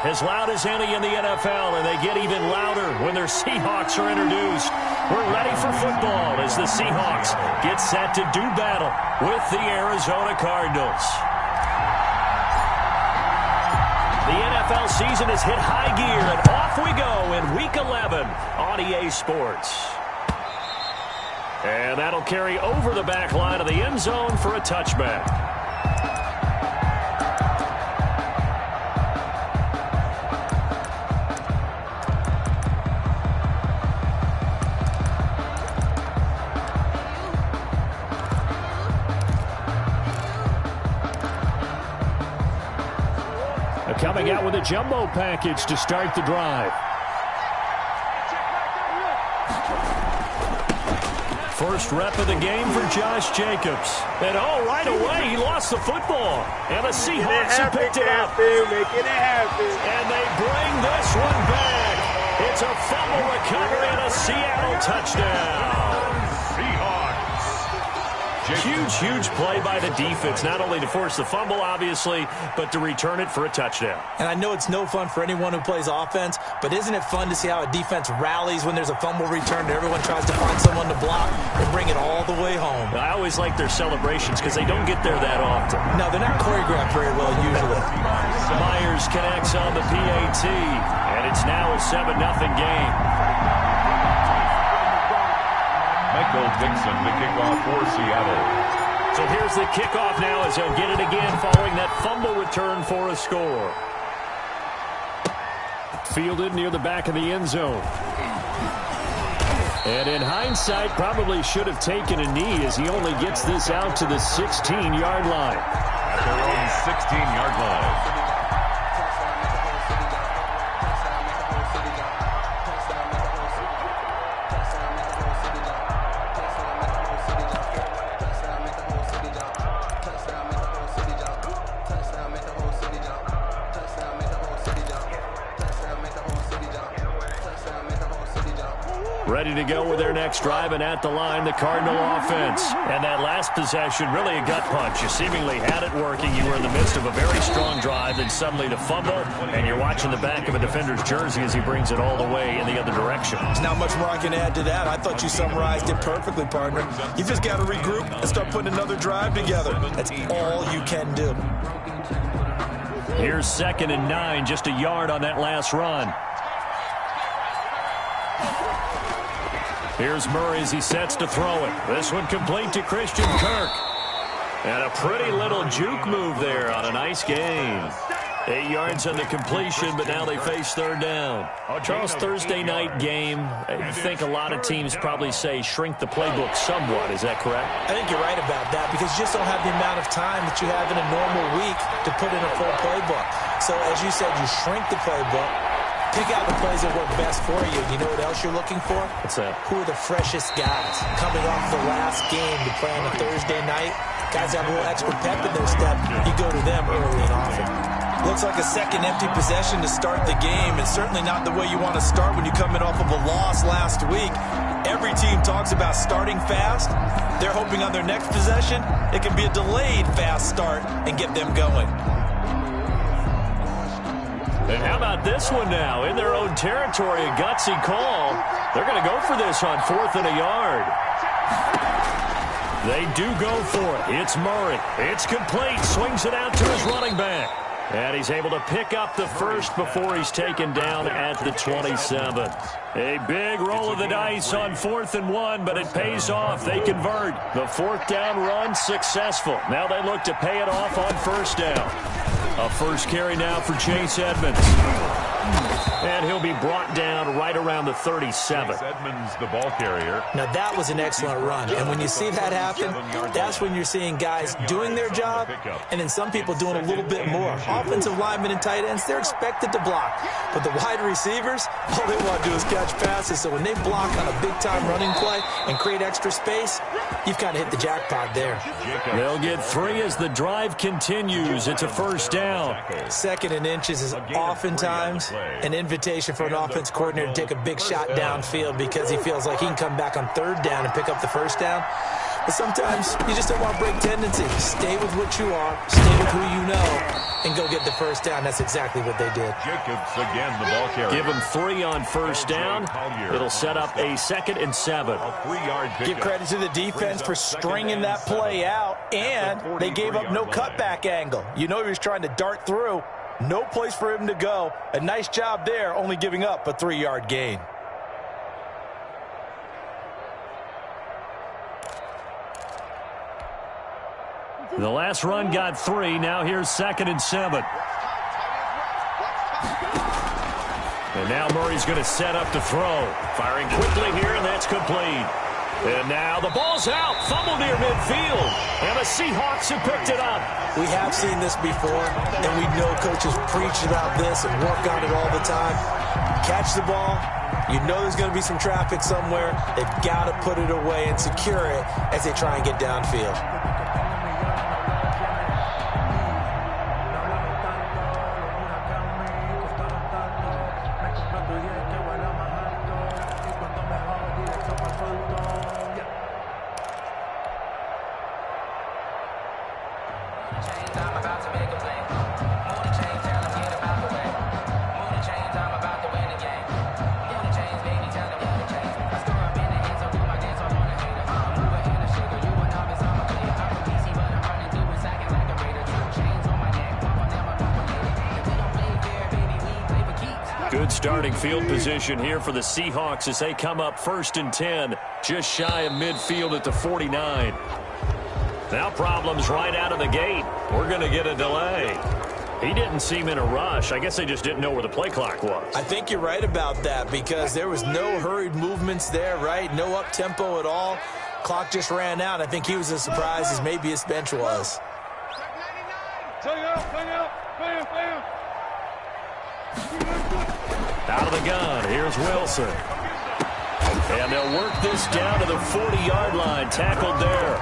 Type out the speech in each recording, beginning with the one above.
as loud as any in the NFL, and they get even louder when their Seahawks are introduced. We're ready for football as the Seahawks get set to do battle with the Arizona Cardinals. The NFL season has hit high gear, and off we go in Week 11 on EA Sports. And that'll carry over the back line of the end zone for a touchback. Coming out with a jumbo package to start the drive. First rep of the game for Josh Jacobs. And right away, he lost the football. And the Seahawks have picked it up. Making it happen. And they bring this one back. It's a fumble recovery and a Seattle touchdown. Huge play by the defense, not only to force the fumble, obviously, but to return it for a touchdown. And I know it's no fun for anyone who plays offense, but isn't it fun to see how a defense rallies when there's a fumble return and everyone tries to find someone to block and bring it all the way home? I always like their celebrations because they don't get there that often. No, they're not choreographed very well usually. Myers connects on the PAT, and it's now a 7-0 game. Michael Dixon, the kickoff for Seattle. So here's the kickoff now as he'll get it again following that fumble return for a score. Fielded near the back of the end zone. And in hindsight, probably should have taken a knee as he only gets this out to the 16-yard line. At their own 16-yard line. Ready to go with their next drive, and at the line, the Cardinal offense. And that last possession, really a gut punch. You seemingly had it working. You were in the midst of a very strong drive, then suddenly the fumble, and you're watching the back of a defender's jersey as he brings it all the way in the other direction. There's not much more I can add to that. I thought you summarized it perfectly, partner. You just got to regroup and start putting another drive together. That's all you can do. Here's 2nd and 9, just a yard on that last run. Here's Murray as he sets to throw it. This one complete to Christian Kirk. And a pretty little juke move there on a nice gain. 8 yards on the completion, but now they face 3rd down. Charles, Thursday night game, I think a lot of teams probably say shrink the playbook somewhat. Is that correct? I think you're right about that because you just don't have the amount of time that you have in a normal week to put in a full playbook. So as you said, you shrink the playbook. Pick out the plays that work best for you. You know what else you're looking for? What's that? Who are the freshest guys coming off the last game to play on a Thursday night? Guys have a little extra pep in their step. You go to them early and often. Looks like a second empty possession to start the game, and certainly not the way you want to start when you're coming off of a loss last week. Every team talks about starting fast. They're hoping on their next possession it can be a delayed fast start and get them going. And how about this one now? In their own territory, a gutsy call. They're going to go for this on 4th and a yard. They do go for it. It's Murray. It's complete. Swings it out to his running back. And he's able to pick up the first before he's taken down at the 27. A big roll of the dice on 4th and 1, but it pays off. They convert. The 4th down run successful. Now they look to pay it off on 1st down. A first carry now for Chase Edmonds. And he'll be brought down right around the 37. Edmonds, the ball carrier. Now, that was an excellent run. And when you see that happen, that's when you're seeing guys doing their job and then some people doing a little bit more. Offensive linemen and tight ends, they're expected to block. But the wide receivers, all they want to do is catch passes. So when they block on a big-time running play and create extra space, you've kind of hit the jackpot there. They'll get 3 as the drive continues. It's a first down. 2nd and inches is oftentimes an invitation for an offense coordinator to take a big shot downfield because he feels like he can come back on 3rd down and pick up the first down. But sometimes you just don't want to break tendency. Stay with what you are, stay with who you know, and go get the first down. That's exactly what they did. Jacobs again, the ball carrier. Give him 3 on first down. It'll set up a 2nd and 7. A 3-yard pickup. Give credit to the defense for stringing that play out, and they gave up no cutback angle. You know he was trying to dart through. No place for him to go. A nice job there, only giving up a 3-yard gain. The last run got 3. Now here's 2nd and 7. And now Murray's going to set up to throw. Firing quickly here, and that's complete. And now the ball's out. Fumble near midfield. And the Seahawks have picked it up. We have seen this before, and we know coaches preach about this and work on it all the time. Catch the ball. You know there's going to be some traffic somewhere. They've got to put it away and secure it as they try and get downfield. Good starting field position here for the Seahawks as they come up 1st and 10, just shy of midfield at the 49. Now problems right out of the gate. We're going to get a delay. He didn't seem in a rush. I guess they just didn't know where the play clock was. I think you're right about that because there was no hurried movements there, right? No up-tempo at all. Clock just ran out. I think he was as surprised as maybe his bench was. Out of the gun, here's Wilson. And they'll work this down to the 40-yard line, tackled there.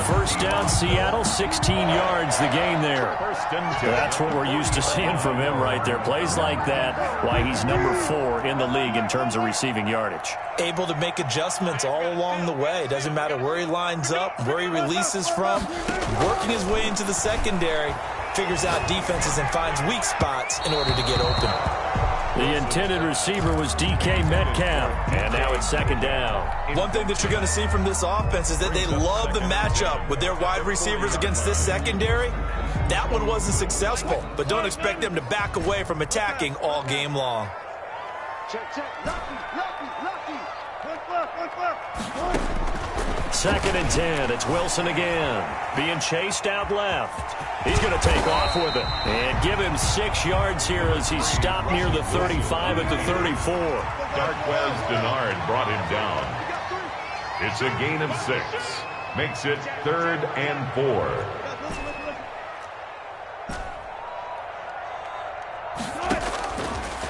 First down, Seattle, 16 yards the game there. That's what we're used to seeing from him right there. Plays like that, why he's number 4 in the league in terms of receiving yardage. Able to make adjustments all along the way. Doesn't matter where he lines up, where he releases from. Working his way into the secondary, figures out defenses and finds weak spots in order to get open. The intended receiver was DK Metcalf, and now it's 2nd down. One thing that you're going to see from this offense is that they love the matchup with their wide receivers against this secondary. That one wasn't successful, but don't expect them to back away from attacking all game long. Check. Lucky. One. 2nd and 10. It's Wilson again. Being chased out left. He's going to take off with it. And give him 6 yards here as he's stopped near the 35 at the 34. Darquez Denard brought him down. It's a gain of 6. Makes it 3rd and 4.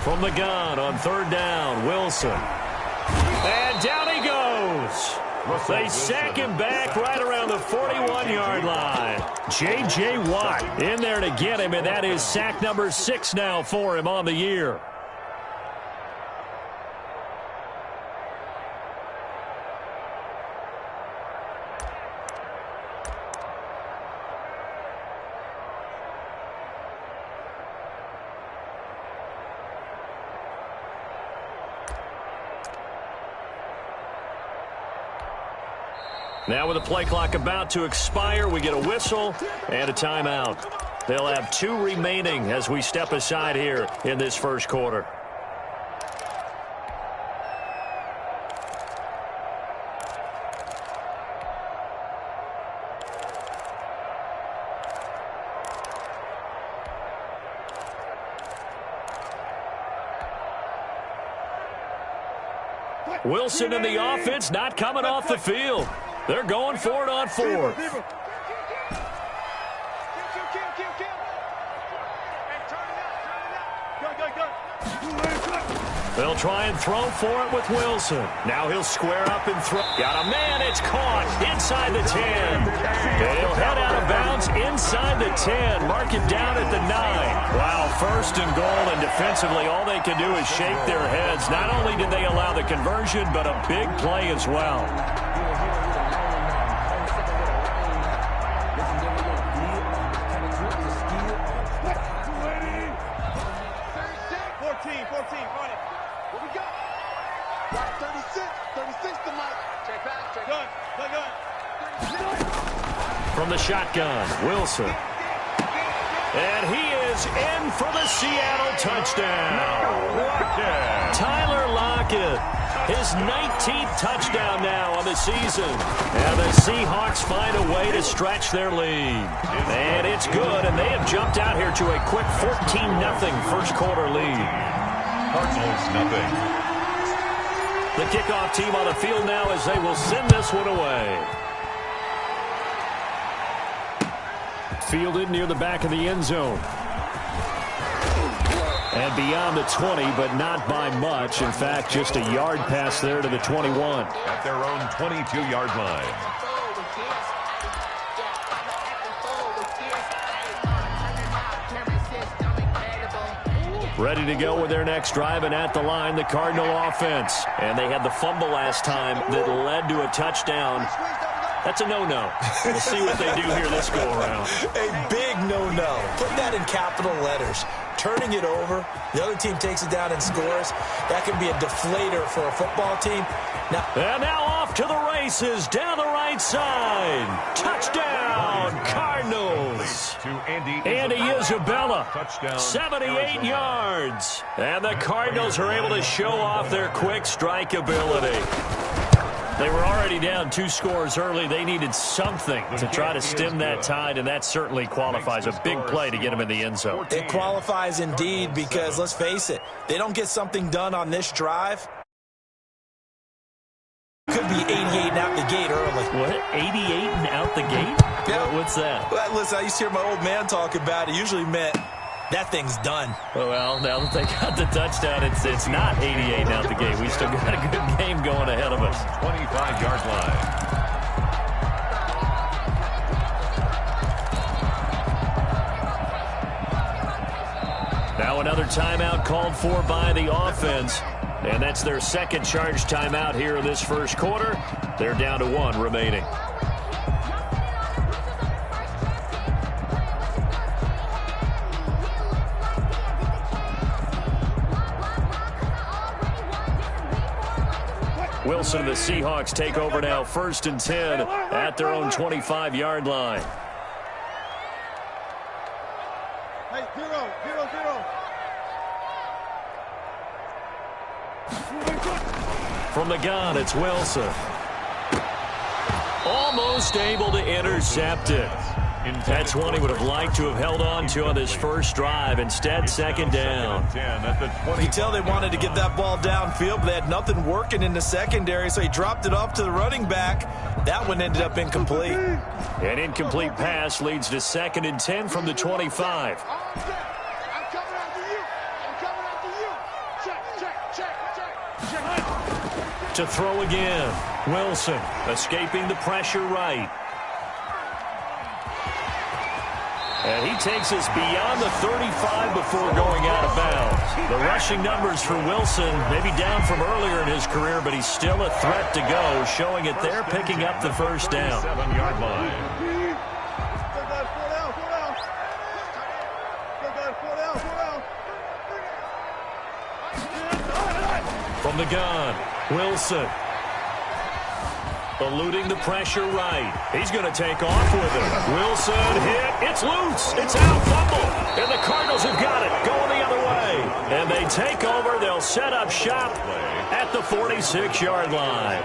From the gun on 3rd down, Wilson. And down he goes. They sack him back right around the 41-yard line. J.J. Watt in there to get him, and that is sack number 6 now for him on the year. Now with the play clock about to expire, we get a whistle and a timeout. They'll have 2 remaining as we step aside here in this first quarter. Wilson and the offense not coming off the field. They're going for it on 4th. They'll try and throw for it with Wilson. Now he'll square up and throw. Got a man. It's caught inside the 10. And he'll head out of bounds inside the 10. Mark it down at the 9. Wow, 1st and goal, and defensively all they can do is shake their heads. Not only did they allow the conversion, but a big play as well. run it. What we got? Got 36 to Mike. Check back, check. Gun. From the shotgun, Wilson. And he is in for the Seattle touchdown. Tyler Lockett, his 19th touchdown now on the season. And the Seahawks find a way to stretch their lead. And it's good, and they have jumped out here to a quick 14-0 first quarter lead. Cardinals nothing. The kickoff team on the field now as they will send this one away. Fielded near the back of the end zone. And beyond the 20, but not by much. In fact, just a yard pass there to the 21. At their own 22-yard line. Ready to go with their next drive, and at the line, the Cardinal offense. And they had the fumble last time that led to a touchdown. That's a no-no. We'll see what they do here this go-around. A big no-no. Put that in capital letters. Turning it over, the other team takes it down and scores. That can be a deflator for a football team. And now off to the races, down the right side. Touchdown, Cardinals. To Andy Isabella, touchdown, 78 yards. And the Cardinals are able to show off their quick strike ability. They were already down 2 scores early. They needed something to try to stem that tide, and that certainly qualifies. A big play to get them in the end zone. It qualifies indeed because, let's face it, they don't get something done on this drive. Could be 88 and out the gate early. What? 88 and out the gate? Yeah. What's that? Well, listen, I used to hear my old man talk about it. Usually meant that thing's done. Well, now that they got the touchdown, it's not 88 out the gate. We still got a good game going ahead of us. 25-yard line. Now another timeout called for by the offense. And that's their second charge timeout here in this first quarter. They're down to 1 remaining. Wilson and the Seahawks take over now, 1st and 10 at their own 25-yard line. Hey, 0-0-0. From the gun, it's Wilson. Almost able to intercept it. That's one he would have liked to have held on to on this first drive. Instead, second down. You can tell they wanted to get that ball downfield, but they had nothing working in the secondary, so he dropped it off to the running back. That one ended up incomplete. An incomplete pass leads to 2nd and 10 from the 25. To throw again. Wilson escaping the pressure right. And he takes us beyond the 35 before going out of bounds. The rushing numbers for Wilson, maybe down from earlier in his career, but he's still a threat to go, showing it there, picking up the first down. 7-yard line. From the gun, Wilson. Eluding the pressure right. He's going to take off with it. Wilson hit. It's loose. It's out. Fumble. And the Cardinals have got it. Going the other way. And they take over. They'll set up shop at the 46-yard line.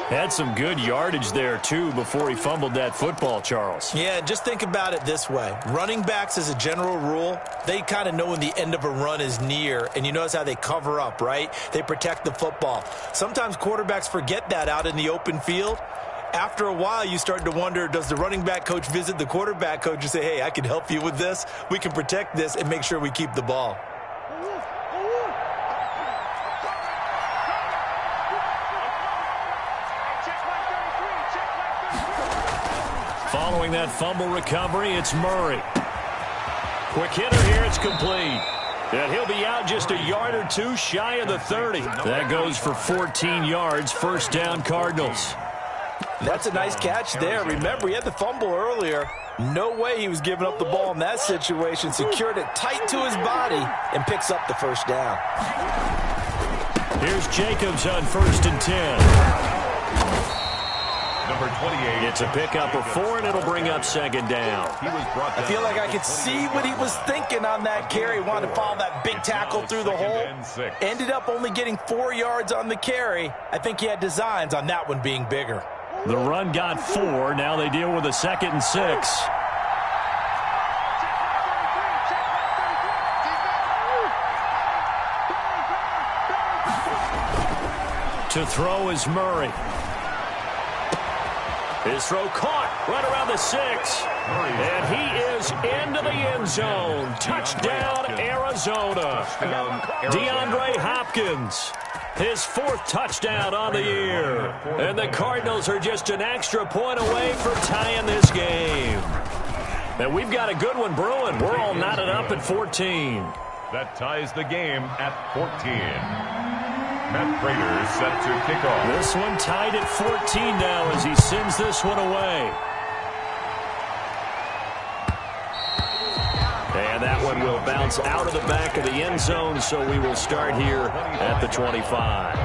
Had some good yardage there, too, before he fumbled that football, Charles. Yeah, just think about it this way. Running backs, as a general rule, they kind of know when the end of a run is near, and you notice how they cover up, right? They protect the football. Sometimes quarterbacks forget that out in the open field. After a while, you start to wonder, does the running back coach visit the quarterback coach and say, hey, I can help you with this. We can protect this and make sure we keep the ball. Following that fumble recovery, it's Murray. Quick hitter here, it's complete. And he'll be out just a yard or two shy of the 30. That goes for 14 yards, first down Cardinals. That's a nice catch there. Remember, he had the fumble earlier. No way he was giving up the ball in that situation. Secured it tight to his body and picks up the first down. Here's Jacobs on 1st and 10. Number 28. It's a pickup of 4, and it'll bring up 2nd down. I feel like I could see what he was thinking on that carry. Wanted to follow that big tackle through the hole. Ended up only getting 4 yards on the carry. I think he had designs on that one being bigger. The run got 4. Now they deal with a 2nd and 6. To throw is Murray. His throw caught right around the 6. And he is into the end zone. Touchdown, Arizona. DeAndre Hopkins. His 4th touchdown on the year. And the Cardinals are just an extra point away from tying this game. And we've got a good one brewing. We're all knotted up at 14. That ties the game at 14. Matt Prater set to kick off. This one tied at 14 now as he sends this one away. And that one will bounce out of the back of the end zone, so we will start here at the 25.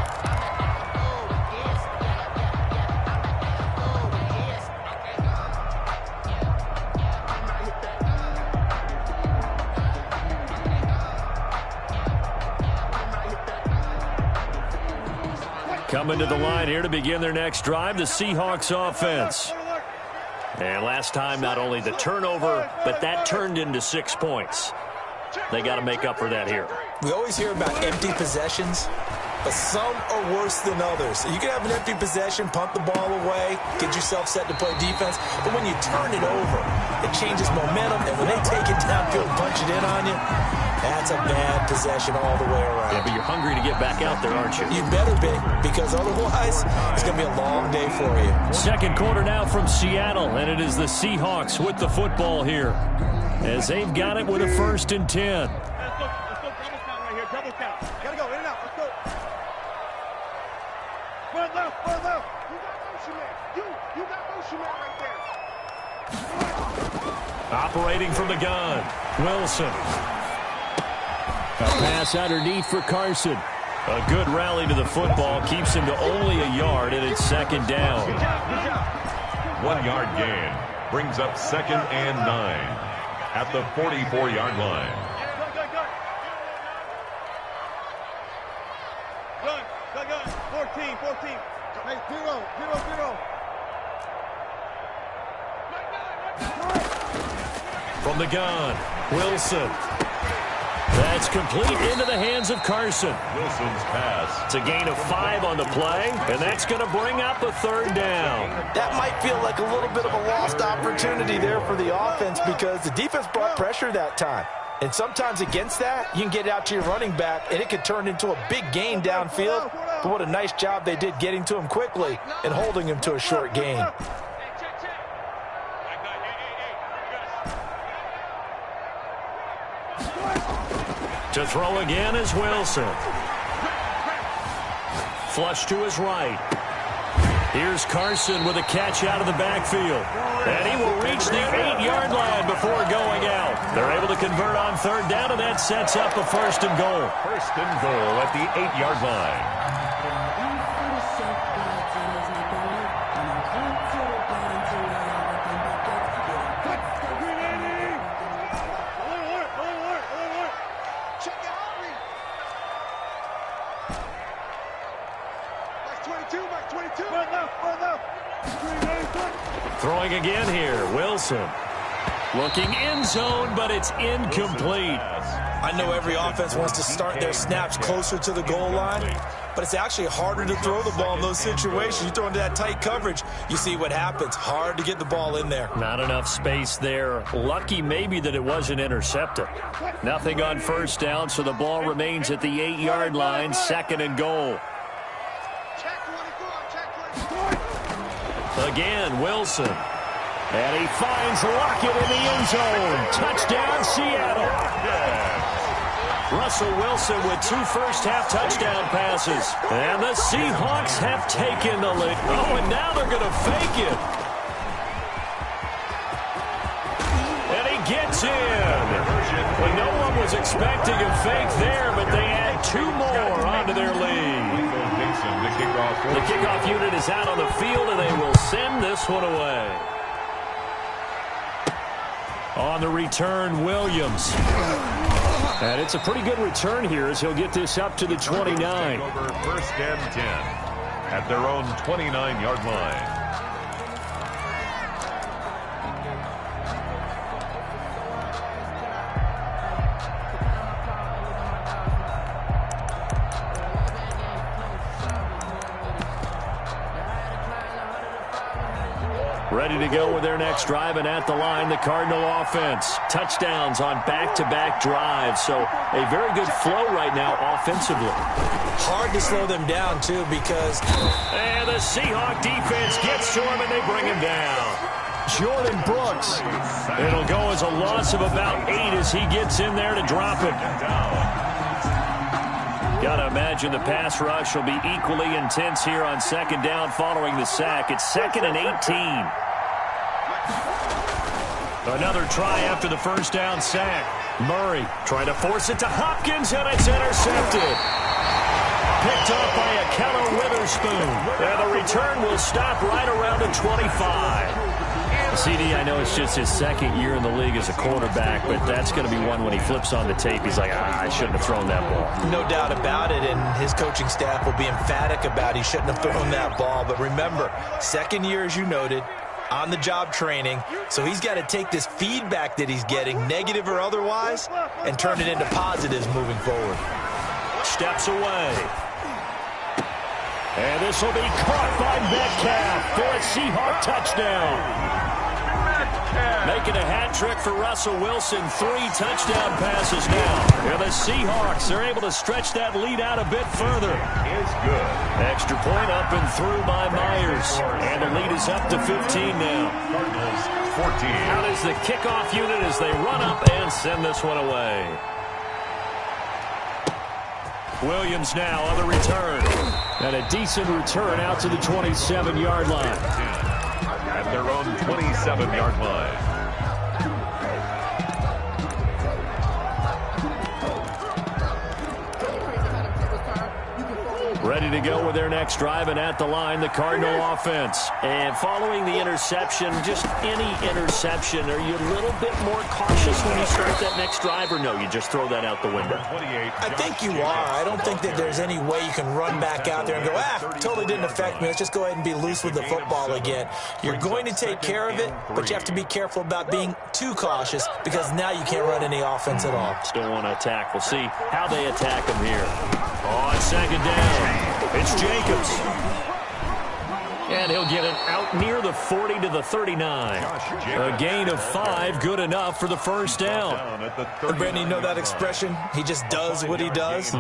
Coming to the line here to begin their next drive, the Seahawks offense. And last time, not only the turnover, but that turned into 6 points. They got to make up for that here. We always hear about empty possessions, but some are worse than others. You can have an empty possession, punt the ball away, get yourself set to play defense, but when you turn it over, it changes momentum, and when they take it downfield and punch it in on you, that's a bad possession all the way around. Yeah, but you're hungry to get back out there, aren't you? You better be, because otherwise, it's going to be a long day for you. Second quarter now from Seattle, and it is the Seahawks with the football here, as they've got it with a 1st and 10. Let's go double count right here. Double count. Gotta go in and out. Let's go. Far left. Far left. You got motion man. You got motion man right there. Operating from the gun, Wilson. A pass underneath for Carson. A good rally to the football keeps him to only a yard, and it's 2nd down. Good job. 1 yard gain brings up 2nd and 9 at the 44-yard line. Good. 14. Hey, 0. From the gun, Wilson. That's complete into the hands of Carson. Wilson's pass. It's a gain of 5 on the play, and that's going to bring up a 3rd down. That might feel like a little bit of a lost opportunity there for the offense because the defense brought pressure that time. And sometimes against that, you can get out to your running back, and it could turn into a big gain downfield. But what a nice job they did getting to him quickly and holding him to a short gain. To throw again is Wilson. Flush to his right. Here's Carson with a catch out of the backfield. And he will reach the 8-yard line before going out. They're able to convert on 3rd down, and that sets up a 1st and goal. 1st and goal at the 8-yard line. Throwing again here, Wilson. Looking end zone, but it's incomplete. I know every offense wants to start their snaps closer to the goal line, but it's actually harder to throw the ball in those situations. You throw into that tight coverage, you see what happens. Hard to get the ball in there. Not enough space there. Lucky maybe that it wasn't intercepted. Nothing on 1st down, so the ball remains at the 8-yard line, 2nd and goal. Again, Wilson. And he finds Lockett in the end zone. Touchdown, Seattle. Russell Wilson with 2 first-half touchdown passes. And the Seahawks have taken the lead. Oh, and now they're going to fake it. It's in. Well, no one was expecting a fake there, but they add 2 more onto their lead. The kickoff unit is out on the field, and they will send this one away. On the return, Williams. And it's a pretty good return here as he'll get this up to the 29. Over 1st and 10 at their own 29-yard line. Ready to go with their next drive, and at the line, the Cardinal offense. Touchdowns on back-to-back drives, so a very good flow right now offensively. Hard to slow them down, too, because... And the Seahawks defense gets to him, and they bring him down. Jordan Brooks. It'll go as a loss of about 8 as he gets in there to drop it. Got to imagine the pass rush will be equally intense here on 2nd down following the sack. It's 2nd and 18. Another try after the 1st down sack. Murray trying to force it to Hopkins, and it's intercepted. Picked up by Akello Witherspoon. And the return will stop right around the 25. CD, I know it's just his 2nd year in the league as a quarterback, but that's going to be one when he flips on the tape. He's like, I shouldn't have thrown that ball. No doubt about it, and his coaching staff will be emphatic about he shouldn't have thrown that ball. But remember, 2nd year, as you noted, on-the-job training, so he's got to take this feedback that he's getting, negative or otherwise, and turn it into positives moving forward. Steps away. And this will be caught by Metcalf for a Seahawk touchdown. Making a hat trick for Russell Wilson. 3 touchdown passes now. And the Seahawks are able to stretch that lead out a bit further. Is good. Extra point up and through by Myers. And the lead is up to 15 now. Cardinals 14. Out is the kickoff unit as they run up and send this one away. Williams now on the return. And a decent return out to the 27-yard line. At their own 27-yard line. Ready to go with their next drive, and at the line, the Cardinal offense. And following the interception, just any interception, are you a little bit more cautious when you start that next drive, or no, you just throw that out the window? I think you are. I don't think that there's any way you can run back out there and go, totally didn't affect me. Let's just go ahead and be loose with the football again. You're going to take care of it, but you have to be careful about being too cautious because now you can't run any offense at all. Still want to attack. We'll see how they attack him here. On 2nd down, it's Jacobs. And he'll get it out near the 40 to the 39. A gain of 5, good enough for the 1st down. Brandon, you know that expression? He just does what he does?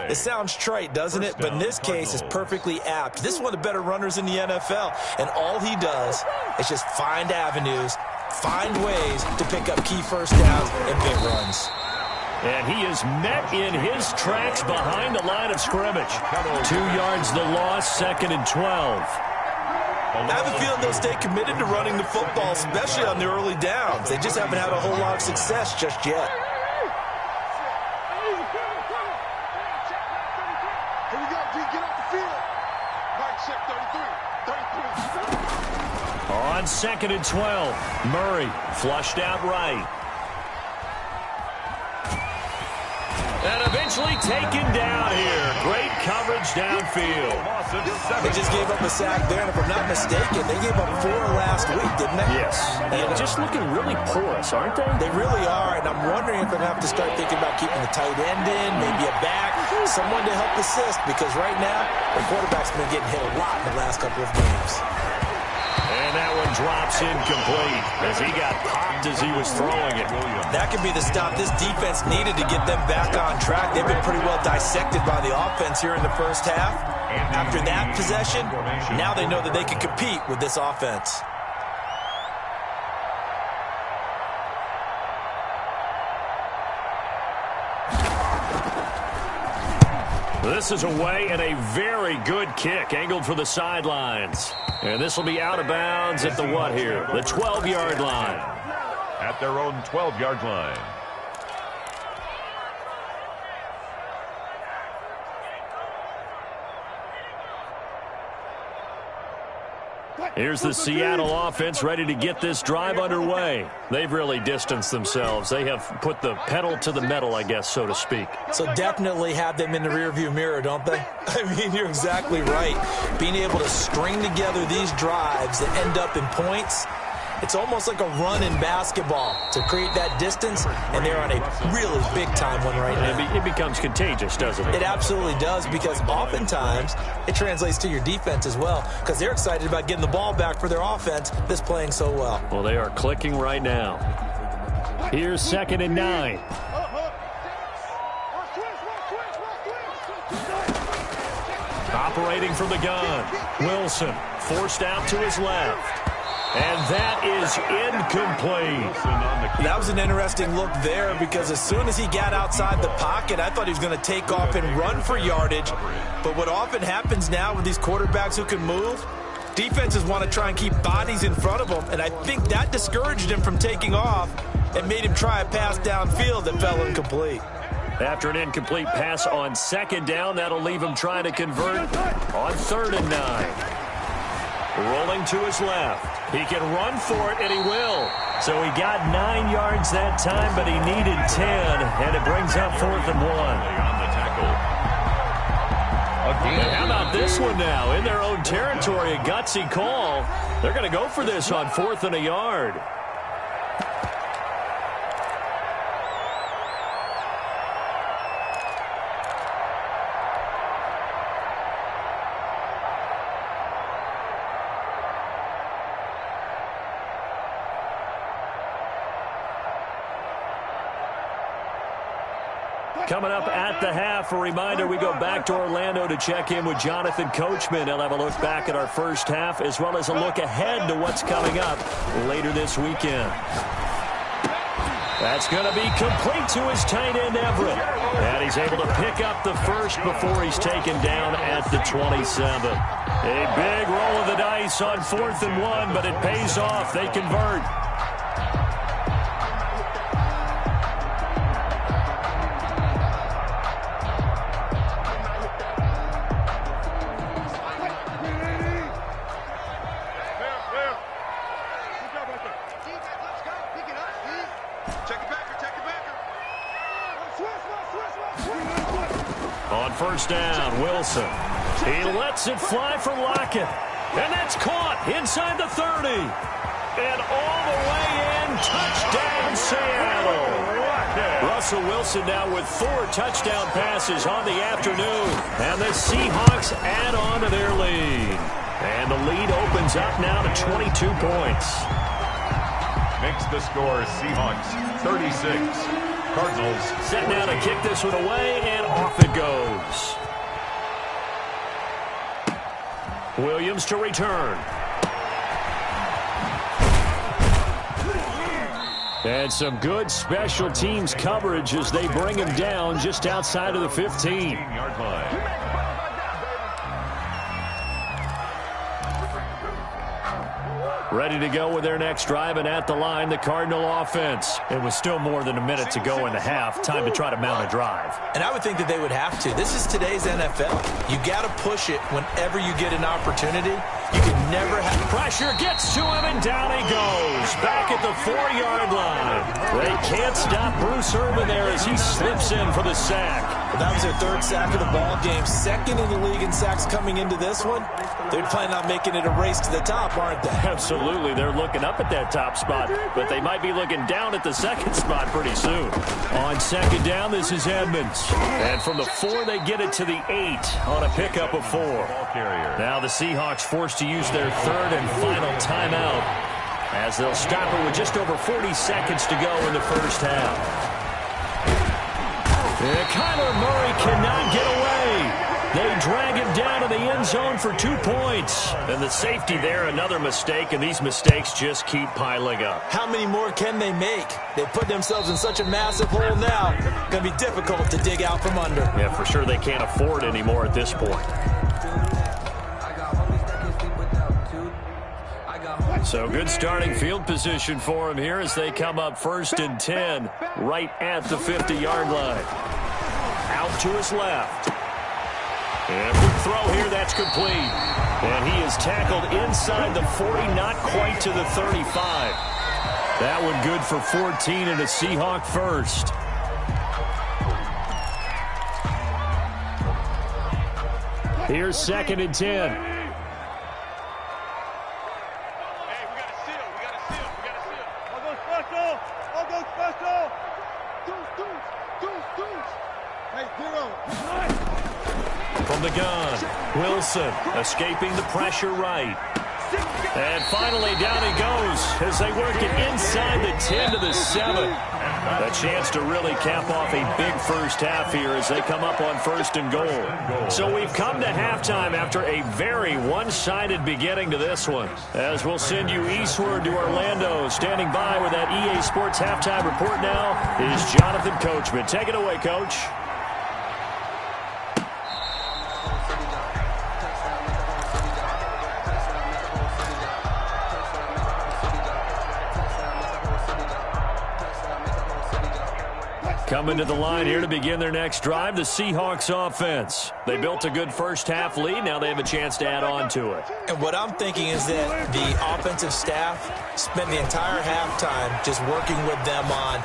It sounds trite, doesn't it? But in this case, it's perfectly apt. This is one of the better runners in the NFL. And all he does is just find avenues, find ways to pick up key 1st downs and big runs. And he is met in his tracks behind the line of scrimmage. 2 yards the loss, 2nd and 12. I have a feeling they'll stay committed to running the football, especially on the early downs. They just haven't had a whole lot of success just yet. Here we go, G, get off the field. Mike, check 33. On 2nd and 12, Murray flushed out right. And eventually taken down here. Great coverage downfield. They just gave up a sack there, and if I'm not mistaken, they gave up 4 last week, didn't they? Yes. And just looking really porous, aren't they? They really are, and I'm wondering if they're going to have to start thinking about keeping the tight end in, maybe a back, someone to help assist, because right now, the quarterback's been getting hit a lot in the last couple of games. And that one drops incomplete as he got popped as he was throwing it. That could be the stop this defense needed to get them back on track. They've been pretty well dissected by the offense here in the 1st half. After that possession, now they know that they can compete with this offense. This is away and a very good kick angled for the sidelines. And this will be out of bounds at the what here? The 12-yard line. at their own 12-yard line. Here's the Seattle offense ready to get this drive underway. They've really distanced themselves. They have put the pedal to the metal, I guess, so to speak. So definitely have them in the rearview mirror, don't they? I mean, you're exactly right. Being able to string together these drives that end up in points, it's almost like a run in basketball to create that distance, and they're on a really big-time one right now. It becomes contagious, doesn't it? It absolutely does, because oftentimes it translates to your defense as well, because they're excited about getting the ball back for their offense that's playing so well. Well, they are clicking right now. Here's 2nd and 9. Operating from the gun. Wilson forced out to his left. And that is incomplete. That was an interesting look there, because as soon as he got outside the pocket, I thought he was going to take off and run for yardage. But what often happens now with these quarterbacks who can move, defenses want to try and keep bodies in front of them, and I think that discouraged him from taking off and made him try a pass downfield that fell incomplete. After an incomplete pass on 2nd down, that'll leave him trying to convert on 3rd and 9. Rolling to his left. He can run for it, and he will. So he got 9 yards that time, but he needed 10, and it brings up 4th and 1. On the tackle. And how about this one now? In their own territory, a gutsy call. They're going to go for this on 4th and a yard. Coming up at the half, a reminder, we go back to Orlando to check in with Jonathan Coachman. He'll have a look back at our first half, as well as a look ahead to what's coming up later this weekend. That's going to be complete to his tight end, Everett. And he's able to pick up the first before he's taken down at the 27. A big roll of the dice on 4th and 1, but it pays off. They convert. On 1st down, Wilson. He lets it fly for Lockett. And that's caught inside the 30. And all the way in, touchdown Seattle. Russell Wilson now with 4 touchdown passes on the afternoon. And the Seahawks add on to their lead. And the lead opens up now to 22 points. Makes the score Seahawks 36. Cardinals set now to kick this one away, and off it goes. Williams to return. And some good special teams coverage as they bring him down just outside of the 15-yard line. Ready to go with their next drive, and at the line, the Cardinal offense. It was still more than a minute to go in the half. Time to try to mount a drive. And I would think that they would have to. This is today's NFL. You got to push it whenever you get an opportunity. You can never have... Pressure gets to him, and down he goes. Back at the 4-yard line. They can't stop Bruce Irvin there as he slips in for the sack. That was their 3rd sack of the ball game. 2nd in the league in sacks coming into this one. They're planning on making it a race to the top, aren't they? Absolutely. They're looking up at that top spot, but they might be looking down at the 2nd spot pretty soon. On 2nd down, this is Edmonds. And from the 4, they get it to the 8 on a pickup of 4. Now the Seahawks forced to use their 3rd and final timeout as they'll stop it with just over 40 seconds to go in the first half. And Kyler Murray cannot get away. They drag him down to the end zone for 2 points. And the safety there, another mistake, and these mistakes just keep piling up. How many more can they make? They put themselves in such a massive hole now. Going to be difficult to dig out from under. Yeah, for sure they can't afford anymore at this point. So good starting field position for him here as they come up 1st and 10 right at the 50-yard line. Out to his left. And quick throw here, that's complete. And he is tackled inside the 40, not quite to the 35. That one good for 14 and a Seahawk first. Here's 2nd and 10. From the gun, Wilson escaping the pressure right. And finally down he goes as they work it inside the 10 to the 7. A chance to really cap off a big first half here as they come up on 1st and goal. So we've come to halftime after a very one-sided beginning to this one. As we'll send you eastward to Orlando. Standing by with that EA Sports halftime report now is Jonathan Coachman. Take it away, Coach. Coming to the line here to begin their next drive, the Seahawks offense. They built a good first half lead. Now they have a chance to add on to it. And what I'm thinking is that the offensive staff spent the entire halftime just working with them on,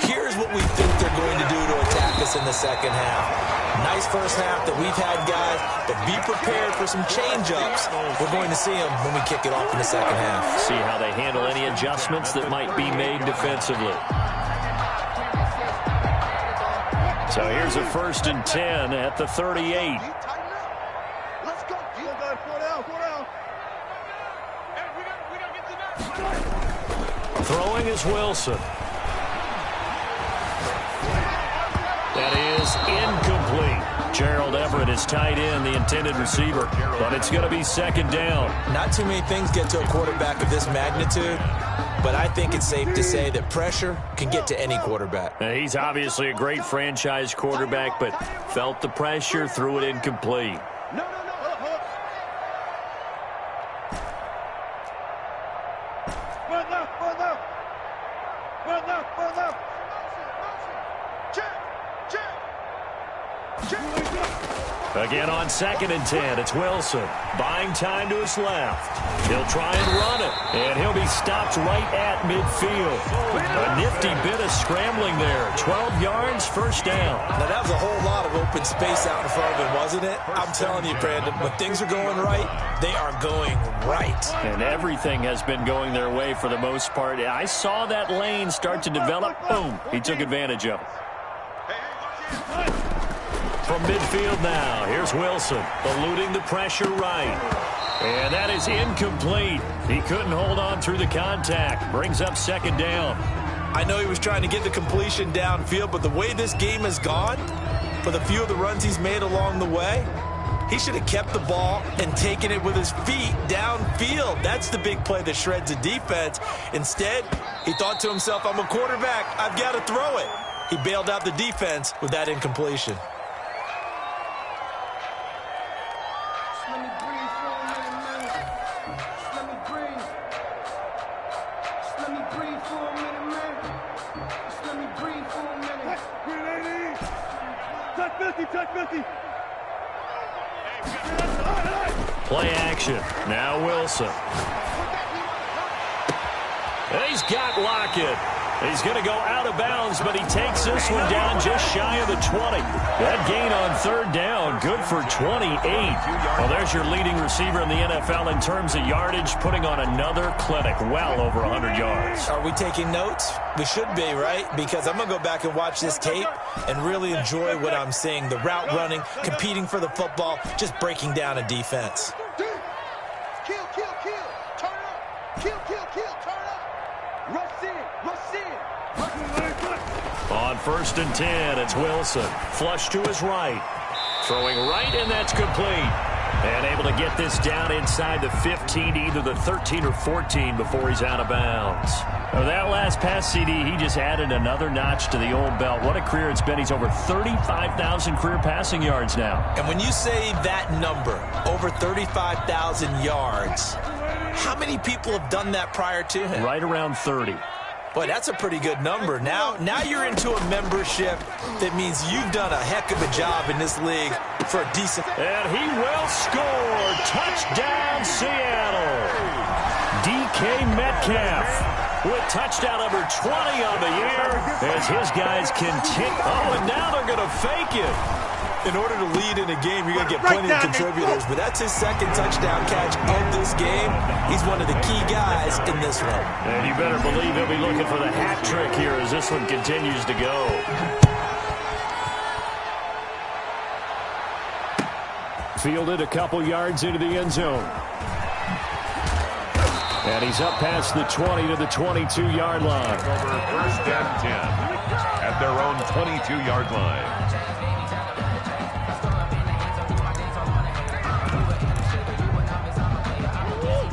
here's what we think they're going to do to attack us in the second half. Nice first half that we've had, guys, but be prepared for some change-ups. We're going to see them when we kick it off in the second half. See how they handle any adjustments that might be made defensively. So here's a 1st and 10 at the 38. Let's go. Throwing is Wilson. That is incomplete. Gerald Everett is tied in, the intended receiver, but it's going to be 2nd down. Not too many things get to a quarterback of this magnitude, but I think it's safe to say that pressure can get to any quarterback. Now, he's obviously a great franchise quarterback, but felt the pressure, threw it incomplete. Again on 2nd and 10, it's Wilson. Buying time to his left. He'll try and run it, and he'll be stopped right at midfield. A nifty bit of scrambling there. 12 yards, 1st down. Now, that was a whole lot of open space out in front of him, wasn't it? I'm telling you, Brandon, when things are going right, they are going right. And everything has been going their way for the most part. I saw that lane start to develop. Boom, he took advantage of it. From midfield now, here's Wilson, eluding the pressure right. And that is incomplete. He couldn't hold on through the contact. Brings up 2nd down. I know he was trying to get the completion downfield, but the way this game has gone, for the few of the runs he's made along the way, he should have kept the ball and taken it with his feet downfield. That's the big play that shreds the defense. Instead, he thought to himself, I'm a quarterback. I've got to throw it. He bailed out the defense with that incompletion. Play action. Now Wilson. And he's got Lockett. He's going to go out of bounds, but he takes this one down just shy of the 20. That gain on 3rd down, good for 28. Well, there's your leading receiver in the NFL in terms of yardage, putting on another clinic, well over 100 yards. Are we taking notes? We should be, right? Because I'm going to go back and watch this tape and really enjoy what I'm seeing. The route running, competing for the football, just breaking down a defense. Kill, turn up. Kill, turn up. Rush in. On 1st and 10, it's Wilson. Flush to his right. Throwing right, and that's complete. And able to get this down inside the 15, either the 13 or 14 before he's out of bounds. Well, that last pass, CD, he just added another notch to the old belt. What a career it's been. He's over 35,000 career passing yards now. And when you say that number, over 35,000 yards, how many people have done that prior to him? Right around 30. Boy, that's a pretty good number. Now you're into a membership that means you've done a heck of a job in this league for a decent... And he will score. Touchdown, Seattle. DK Metcalf with touchdown number 20 on the year as his guys continue. Oh, and now they're going to fake it. In order to lead in a game, you're going to get plenty of contributors, but that's his second touchdown catch of this game. He's one of the key guys in this one. And you better believe he'll be looking for the hat trick here as this one continues to go. Fielded a couple yards into the end zone. And he's up past the 20 to the 22-yard line. Over first and 10 at their own 22-yard line.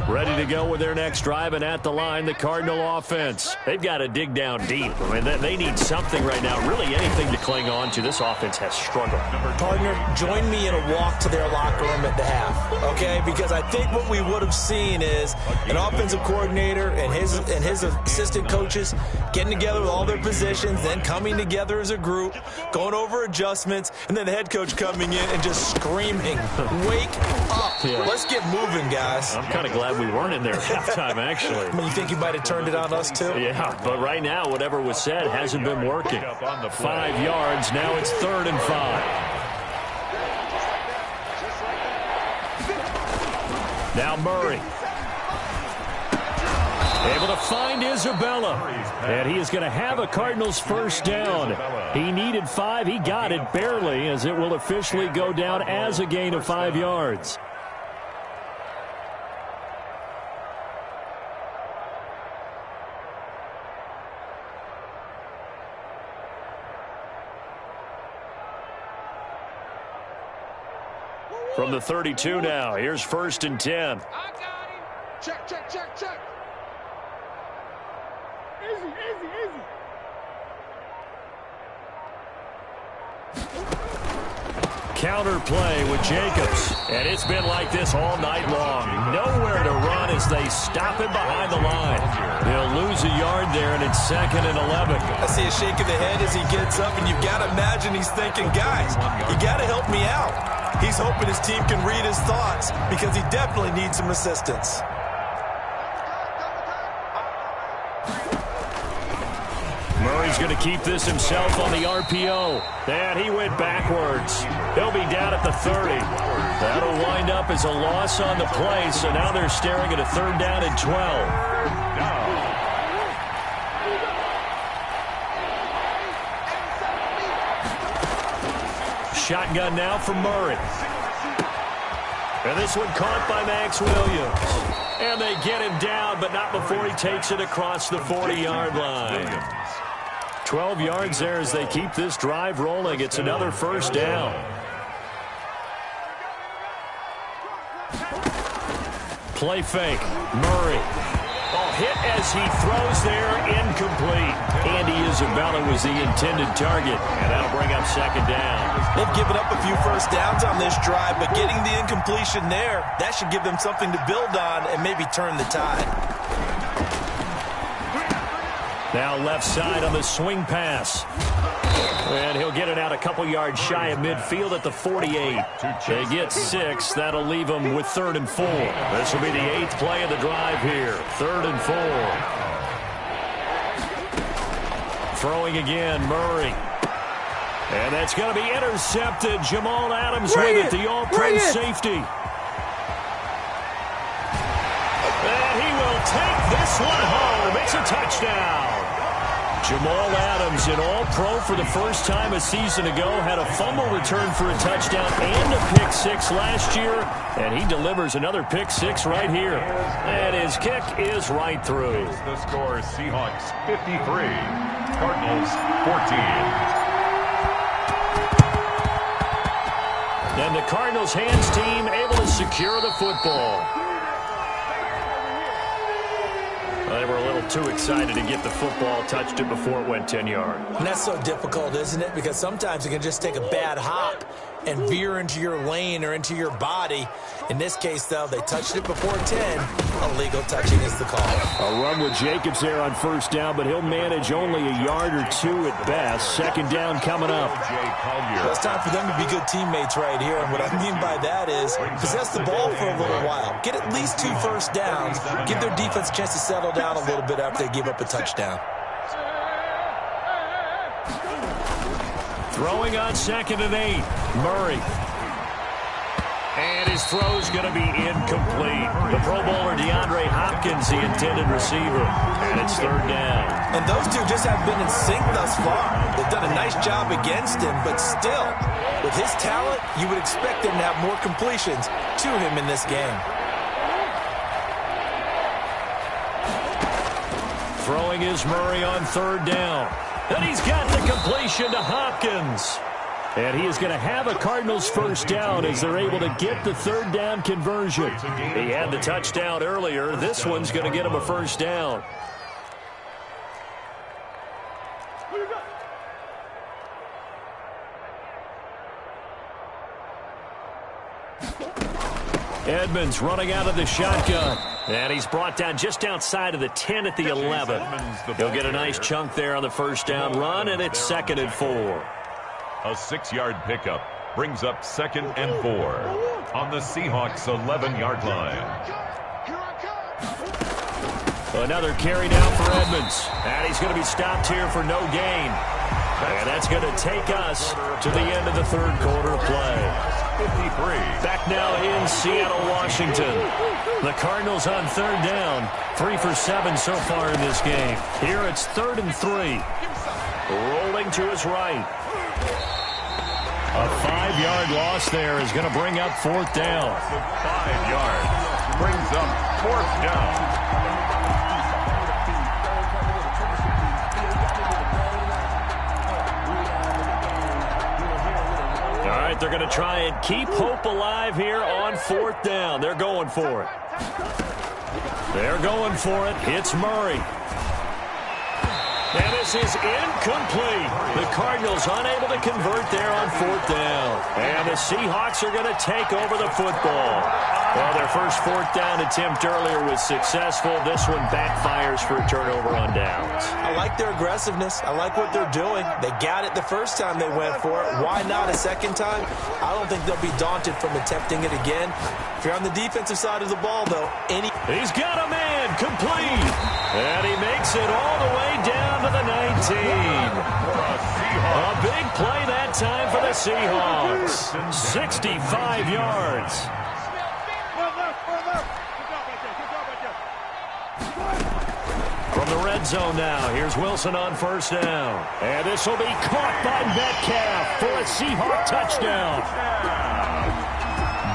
Ready to go with their next drive, and at the line, the Cardinal offense. They've got to dig down deep. I mean, they need something right now, really anything to cling on to. This offense has struggled. Partner, join me in a walk to their locker room at the half, okay? Because I think what we would have seen is an offensive coordinator and his assistant coaches getting together with all their positions, then coming together as a group, going over adjustments, and then the head coach coming in and just screaming, "Wake up. Yeah. Let's get moving, guys." I'm kind of glad we weren't in there at halftime, actually. I mean, you think you might have turned it on us, too? Yeah, but right now, whatever was said hasn't been working. 5 yards, now it's 3rd and 5. Now Murray. Able to find Isabella. And he is going to have a Cardinals first down. He needed 5. He got it barely, as it will officially go down as a gain of 5 yards. From the 32 now, here's 1st and 10. I got him. Check, check, check, check. Easy, easy, easy. Counter play with Jacobs. And it's been like this all night long. Nowhere to run as they stop him behind the line. They'll lose a yard there, and it's 2nd and 11. I see a shake of the head as he gets up, and you've got to imagine he's thinking, guys, you got to help me out. He's hoping his team can read his thoughts because he definitely needs some assistance. Murray's going to keep this himself on the RPO. And he went backwards. He'll be down at the 30. That'll wind up as a loss on the play, so now they're staring at a 3rd down and 12. Shotgun now for Murray. And this one caught by Max Williams. And they get him down, but not before he takes it across the 40-yard line. 12 yards there as they keep this drive rolling. It's another first down. Play fake. Murray. Hit as he throws there, incomplete. Andy Isabella was the intended target, and that'll bring up 2nd down. They've given up a few first downs on this drive, but getting the incompletion there, that should give them something to build on and maybe turn the tide. Now left side on the swing pass. And he'll get it out a couple yards shy of midfield at the 48. They get 6. That'll leave them with 3rd and 4. This will be the 8th play of the drive here. 3rd and 4. Throwing again, Murray. And that's going to be intercepted. Jamal Adams with it, the all-pro safety. And he will take this one home. It's a touchdown. Jamal Adams, an all-pro for the first time a season ago, had a fumble return for a touchdown and a pick-6 last year, and he delivers another pick-6 right here. And his kick is right through. The score, Seahawks 53, Cardinals 14. And the Cardinals hands team able to secure the football. They were a little too excited to get the football, touched it before it went 10 yards. And that's so difficult, isn't it? Because sometimes it can just take a bad hop and veer into your lane or into your body. In this case, though, they touched it before 10. Illegal touching is the call. A run with Jacobs there on first down, but he'll manage only a yard or two at best. Second down coming up. Well, it's time for them to be good teammates right here. And what I mean by that is possess the ball for a little while. Get at least 2 first downs. Give their defense a chance to settle down a little bit after they give up a touchdown. Throwing on 2nd and 8. Murray. And his throw's going to be incomplete. The Pro Bowler DeAndre Hopkins, the intended receiver. And it's 3rd down. And those two just have been in sync thus far. They've done a nice job against him, but still, with his talent, you would expect him to have more completions to him in this game. Throwing is Murray on 3rd down. And he's got the completion to Hopkins. And he is going to have a Cardinals first down as they're able to get the 3rd down conversion. He had the touchdown earlier. This one's going to get him a first down. Edmonds running out of the shotgun. And he's brought down just outside of the 10 at the 11. He'll get a nice chunk there on the first down run, and it's 2nd and 4. A 6-yard pickup brings up 2nd and 4 on the Seahawks 11-yard line. Another carry down for Edmonds. And he's going to be stopped here for no gain. And that's going to take us to the end of the 3rd quarter play. 53. Back now in Seattle, Washington. The Cardinals on 3rd down. 3 for 7 so far in this game. Here it's 3rd and 3. Rolling to his right. A 5-yard loss there is going to bring up 4th down. 5 yards brings up 4th down. All right, they're going to try and keep hope alive here on 4th down. They're going for it. They're going for it. It's Murray. And this is incomplete. The Cardinals unable to convert there on 4th down. And the Seahawks are going to take over the football. Well, their first 4th down attempt earlier was successful. This one backfires for a turnover on downs. I like their aggressiveness. I like what they're doing. They got it the first time they went for it. Why not a second time? I don't think they'll be daunted from attempting it again. If you're on the defensive side of the ball, though, He's got a man, complete. And he makes it all the way down to the 19. A big play that time for the Seahawks. 65 yards. From the red zone now, here's Wilson on first down. And this will be caught by Metcalf for a Seahawk touchdown.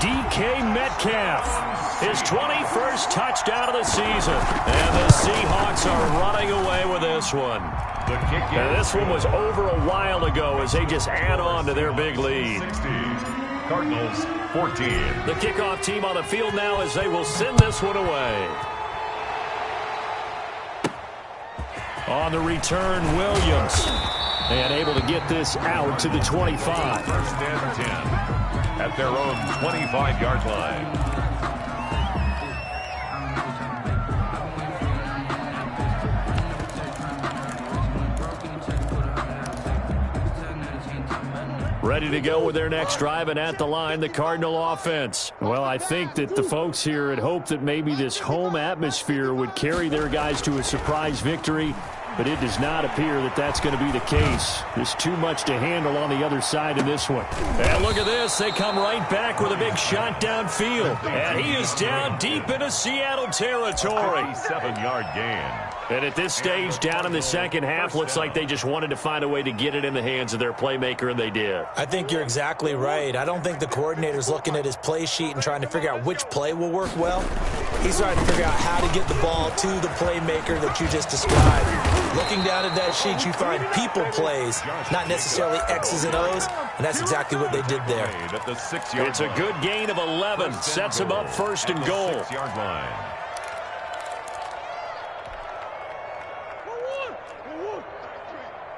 DK Metcalf, his 21st touchdown of the season. And the Seahawks are running away with this one. And this one was over a while ago as they just add on to their big lead. 60. Cardinals 14. The kickoff team on the field now as they will send this one away. On the return, Williams. And able to get this out to the 25. First and 10 at their own 25-yard line. Ready to go with their next drive, and at the line, the Cardinal offense. Well, I think that the folks here had hoped that maybe this home atmosphere would carry their guys to a surprise victory, but it does not appear that that's going to be the case. There's too much to handle on the other side in this one. And look at this. They come right back with a big shot downfield. And he is down deep into Seattle territory. 57-yard gain. And at this stage, down in the second half, looks like they just wanted to find a way to get it in the hands of their playmaker, and they did. I think you're exactly right. I don't think the coordinator's looking at his play sheet and trying to figure out which play will work well. He's trying to figure out how to get the ball to the playmaker that you just described. Looking down at that sheet, you find people plays, not necessarily X's and O's, and that's exactly what they did there. It's a good gain of 11. Sets him up first and goal. 6-yard line.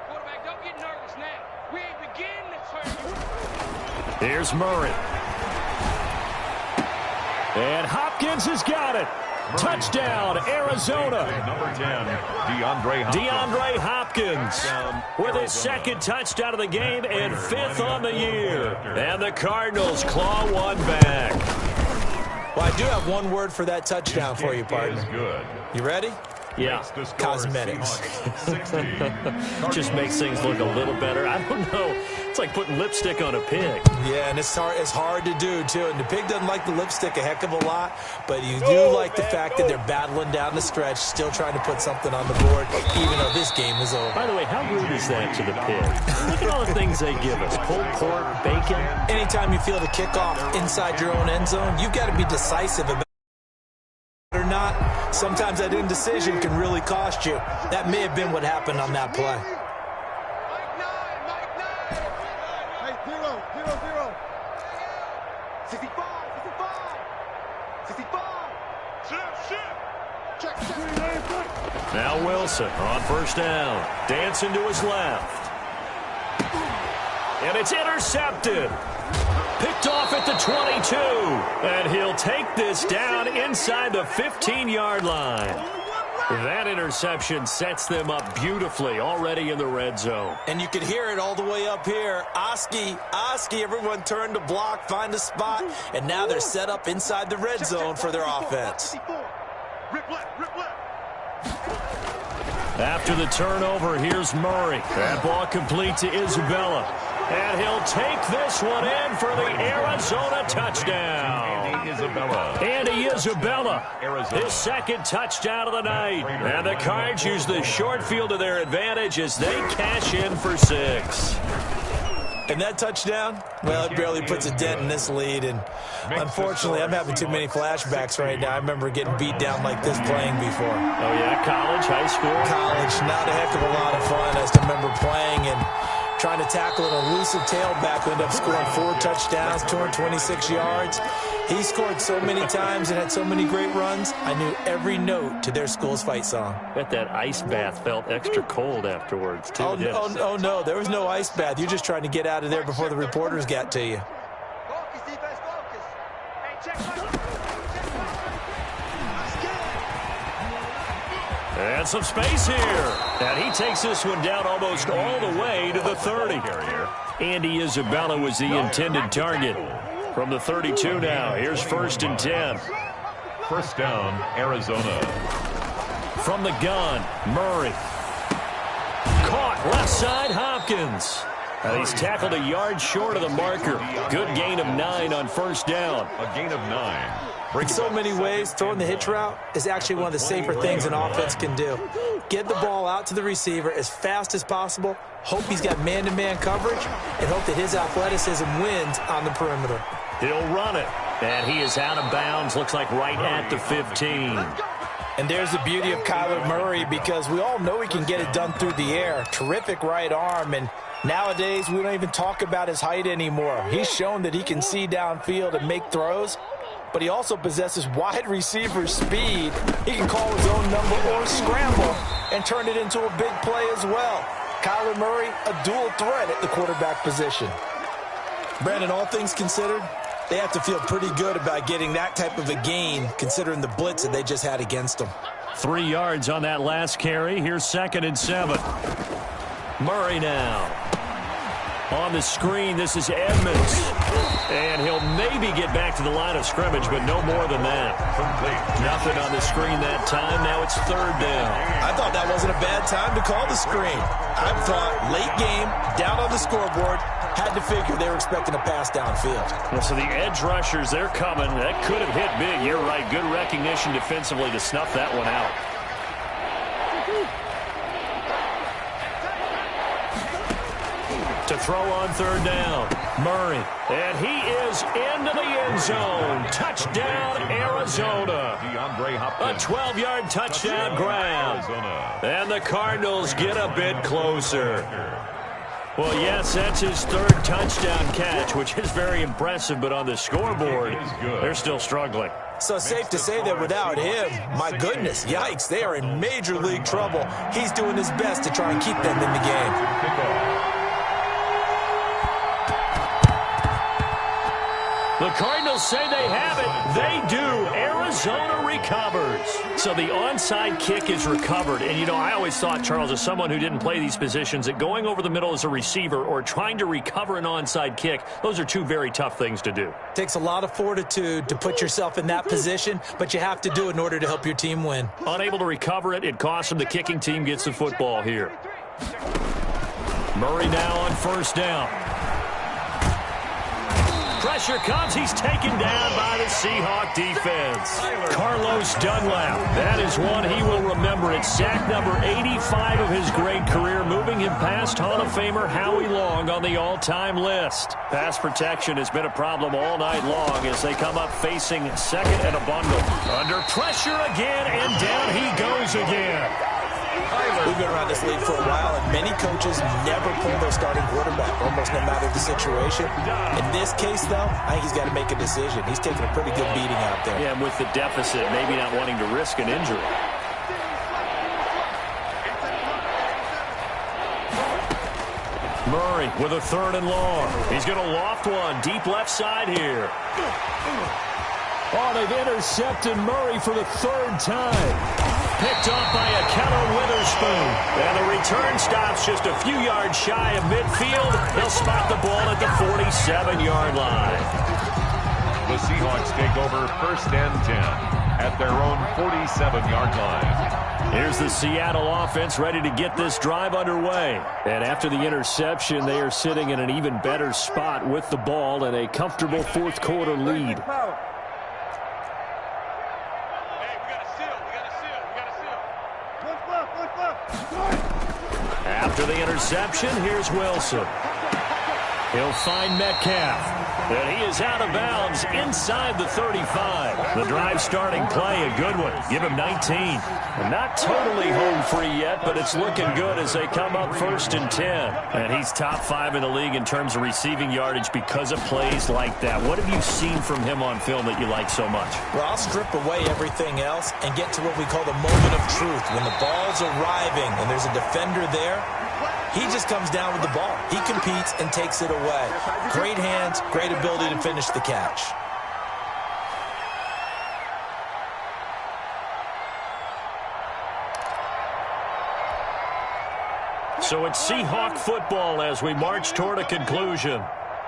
Quarterback, don't get nervous now. We ain't beginning to turn. Here's Murray. And Hopkins has got it. Touchdown, Arizona. Number 10, DeAndre Hopkins with his second touchdown of the game and 5th on the year. And the Cardinals claw one back. Well, I do have one word for that touchdown for you, partner. Good. You ready? Yeah. Cosmetics. Just makes things look a little better. I don't know. It's like putting lipstick on a pig. Yeah, and it's hard to do, too. And the pig doesn't like the lipstick a heck of a lot, but you do like the fact that they're battling down the stretch, still trying to put something on the board, even though this game is over. By the way, how rude is that to the pig? Look at all the things they give us. Pulled pork, bacon. Anytime you feel the kickoff inside your own end zone, you've got to be decisive about it or not. Sometimes that indecision can really cost you. That may have been what happened on that play. Hey, 0. 65. 65. Check. Now Wilson on first down. Dancing to his left. And it's intercepted. Picked off at the 22. And he'll take this down inside the 15-yard line. That interception sets them up beautifully already in the red zone. And you can hear it all the way up here. Oski, everyone turned to block, find a spot, and now they're set up inside the red zone for their offense. Rip left. After the turnover, here's Murray. That ball complete to Isabella. And he'll take this one in for the Arizona touchdown. Andy Isabella, his second touchdown of the night. And the Cards use the short field to their advantage as they cash in for 6. And that touchdown, well, it barely puts a dent in this lead. And unfortunately, I'm having too many flashbacks right now. I remember getting beat down like this playing before. Oh, yeah? College, high school? College, not a heck of a lot of fun. I still remember playing and trying to tackle an elusive tailback who ended up scoring 4 touchdowns, 226 yards. He scored so many times and had so many great runs, I knew every note to their school's fight song. Bet that ice bath felt extra cold afterwards, too. Oh, no, there was no ice bath. You're just trying to get out of there before the reporters got to you. Focus, defense, focus. Hey, check. And some space here. And he takes this one down almost all the way to the 30. Andy Isabella was the intended target. From the 32 now, here's 1st and 10. First down, Arizona. From the gun, Murray. Caught left side, Hopkins. And he's tackled a yard short of the marker. Good gain of 9 on first down. A gain of 9. In so many ways, throwing the hitch route is actually one of the safer things an offense can do. Get the ball out to the receiver as fast as possible, hope he's got man-to-man coverage, and hope that his athleticism wins on the perimeter. He'll run it. And he is out of bounds, looks like right at the 15. And there's the beauty of Kyler Murray, because we all know he can get it done through the air. Terrific right arm, and nowadays we don't even talk about his height anymore. He's shown that he can see downfield and make throws, but he also possesses wide receiver speed. He can call his own number or scramble and turn it into a big play as well. Kyler Murray, a dual threat at the quarterback position. Brandon, all things considered, they have to feel pretty good about getting that type of a gain, considering the blitz that they just had against them. 3 yards on that last carry. Here's 2nd and 7. Murray now. On the screen, this is Edmonds. And he'll maybe get back to the line of scrimmage, but no more than that. Nothing on the screen that time. Now it's 3rd down. I thought that wasn't a bad time to call the screen. I thought late game, down on the scoreboard, had to figure they were expecting a pass downfield. Well, so the edge rushers, they're coming. That could have hit big. You're right. Good recognition defensively to snuff that one out. To throw on third down, Murray. And he is into the end zone. Touchdown, Arizona. A 12-yard touchdown grab. And the Cardinals get a bit closer. Well, yes, that's his third touchdown catch, which is very impressive, but on the scoreboard, they're still struggling. So safe to say that without him, my goodness, yikes, they are in major league trouble. He's doing his best to try and keep them in the game. The Cardinals say they have it. They do. Arizona recovers. So the onside kick is recovered. And, you know, I always thought, Charles, as someone who didn't play these positions, that going over the middle as a receiver or trying to recover an onside kick, those are two very tough things to do. Takes a lot of fortitude to put yourself in that position, but you have to do it in order to help your team win. Unable to recover it, it costs them. The kicking team gets the football here. Murray now on first down. Pressure comes. He's taken down by the Seahawk defense. Carlos Dunlap. That is one he will remember. It's sack number 85 of his great career, moving him past Hall of Famer Howie Long on the all-time list. Pass protection has been a problem all night long as they come up facing second and a bundle. Under pressure again, and down he goes again. We've been around this league for a while, and many coaches never pull their starting quarterback, almost no matter the situation. In this case, though, I think he's got to make a decision. He's taking a pretty good beating out there. Yeah, and with the deficit, maybe not wanting to risk an injury. Murray with a third and long. He's going to loft one deep left side here. Oh, they've intercepted Murray for the third time. Picked off by a Keller Witherspoon. And the return stops just a few yards shy of midfield. They'll spot the ball at the 47-yard line. The Seahawks take over first and 10 at their own 47-yard line. Here's the Seattle offense ready to get this drive underway. And after the interception, they are sitting in an even better spot with the ball and a comfortable fourth quarter lead. After the interception, here's Wilson. He'll find Metcalf. And he is out of bounds inside the 35. The drive starting play, a good one. Give him 19. And not totally home free yet, but it's looking good as they come up first and 10. And he's top 5 in the league in terms of receiving yardage because of plays like that. What have you seen from him on film that you like so much? Well, I'll strip away everything else and get to what we call the moment of truth. When the ball's arriving and there's a defender there, he just comes down with the ball. He competes and takes it away. Great hands, great ability to finish the catch. So it's Seahawk football as we march toward a conclusion.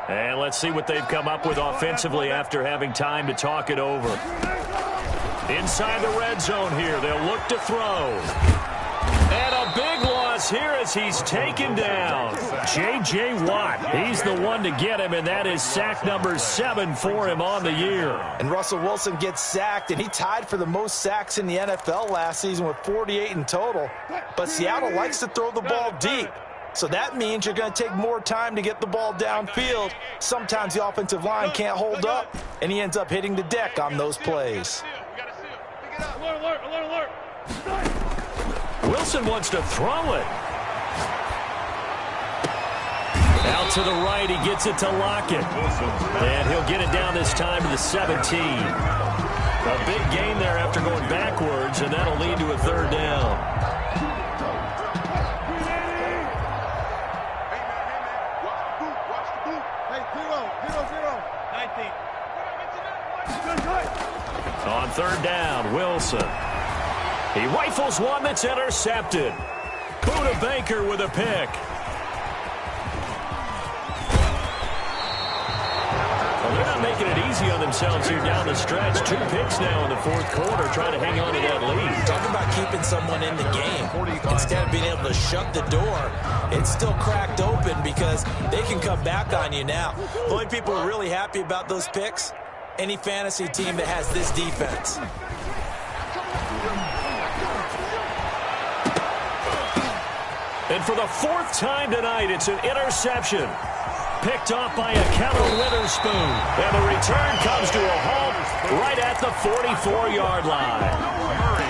And let's see what they've come up with offensively after having time to talk it over. Inside the red zone here, they'll look to throw. And a big loss here as he's taken down. J.J. Watt, he's the one to get him, and that is sack number 7 for him on the year. And Russell Wilson gets sacked, and he tied for the most sacks in the NFL last season with 48 in total. But Seattle likes to throw the ball deep. So that means you're going to take more time to get the ball downfield. Sometimes the offensive line can't hold up, and he ends up hitting the deck on those plays. Wilson wants to throw it. Out to the right, he gets it to Lockett. And he'll get it down this time to the 17. A big gain there after going backwards, and that'll lead to a third down. On third down, Wilson. He rifles one that's intercepted. Buda Baker with a pick. Well, they're not making it easy on themselves here down the stretch. 2 picks now in the fourth quarter, trying to hang on to that lead. Talk about keeping someone in the game. Instead of being able to shut the door, it's still cracked open because they can come back on you now. The only people who are really happy about those picks, any fantasy team that has this defense. And for the fourth time tonight, it's an interception. Picked off by Akello Witherspoon. And the return comes to a halt right at the 44-yard line.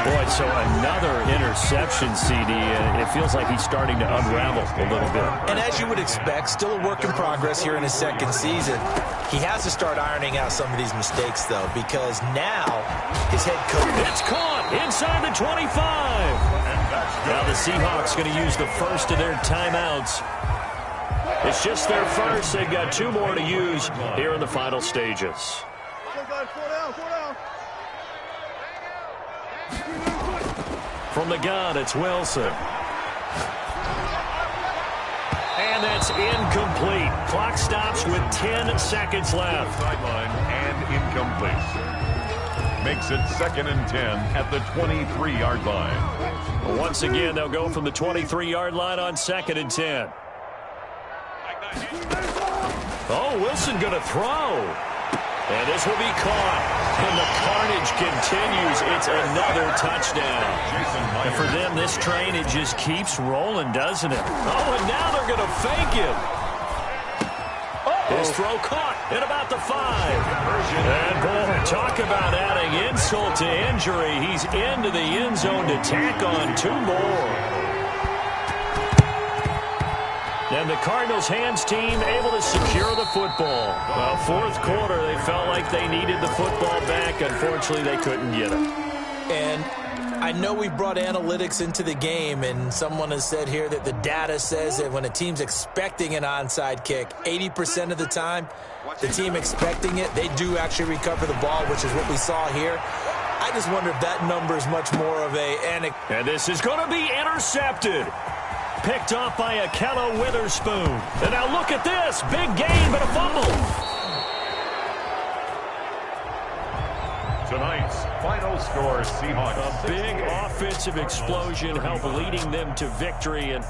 Boy, so another interception, CD. It feels like he's starting to unravel a little bit. And as you would expect, still a work in progress here in his second season. He has to start ironing out some of these mistakes, though, because now his head coach... It's caught inside the 25. Now the Seahawks going to use the first of their timeouts. It's just their first. They've got 2 more to use here in the final stages. From the gun, it's Wilson. And that's incomplete. Clock stops with 10 seconds left. Sideline and incomplete. Makes it 2nd and 10 at the 23-yard line. Once again, they'll go from the 23-yard line on 2nd and 10. Oh, Wilson going to throw. And this will be caught. And the carnage continues. It's another touchdown. And for them, this train, it just keeps rolling, doesn't it? Oh, and now they're going to fake it. His throw caught at about the 5. And, boy, talk about adding insult to injury. He's into the end zone to tack on 2 more. And the Cardinals' hands team able to secure the football. Well, 4th quarter, they felt like they needed the football back. Unfortunately, they couldn't get it. And I know we brought analytics into the game, and someone has said here that the data says that when a team's expecting an onside kick, 80% of the time, the team expecting it, they do actually recover the ball, which is what we saw here. I just wonder if that number is much more of a... And this is going to be intercepted. Picked off by Akello Witherspoon. And now look at this. Big gain, but a fumble. Tonight's final score, Seahawks. A big offensive explosion helped leading them to victory. And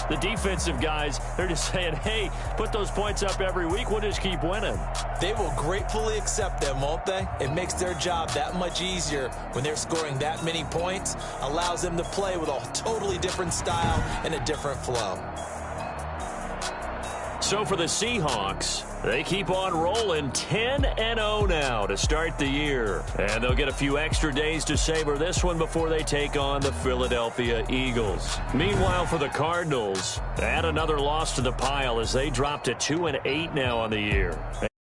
the defensive guys, they're just saying, hey, put those points up every week. We'll just keep winning. They will gratefully accept them, won't they? It makes their job that much easier when they're scoring that many points. Allows them to play with a totally different style and a different flow. So for the Seahawks, they keep on rolling 10-0 now to start the year. And they'll get a few extra days to savor this one before they take on the Philadelphia Eagles. Meanwhile, for the Cardinals, add another loss to the pile as they drop to 2-8 now on the year.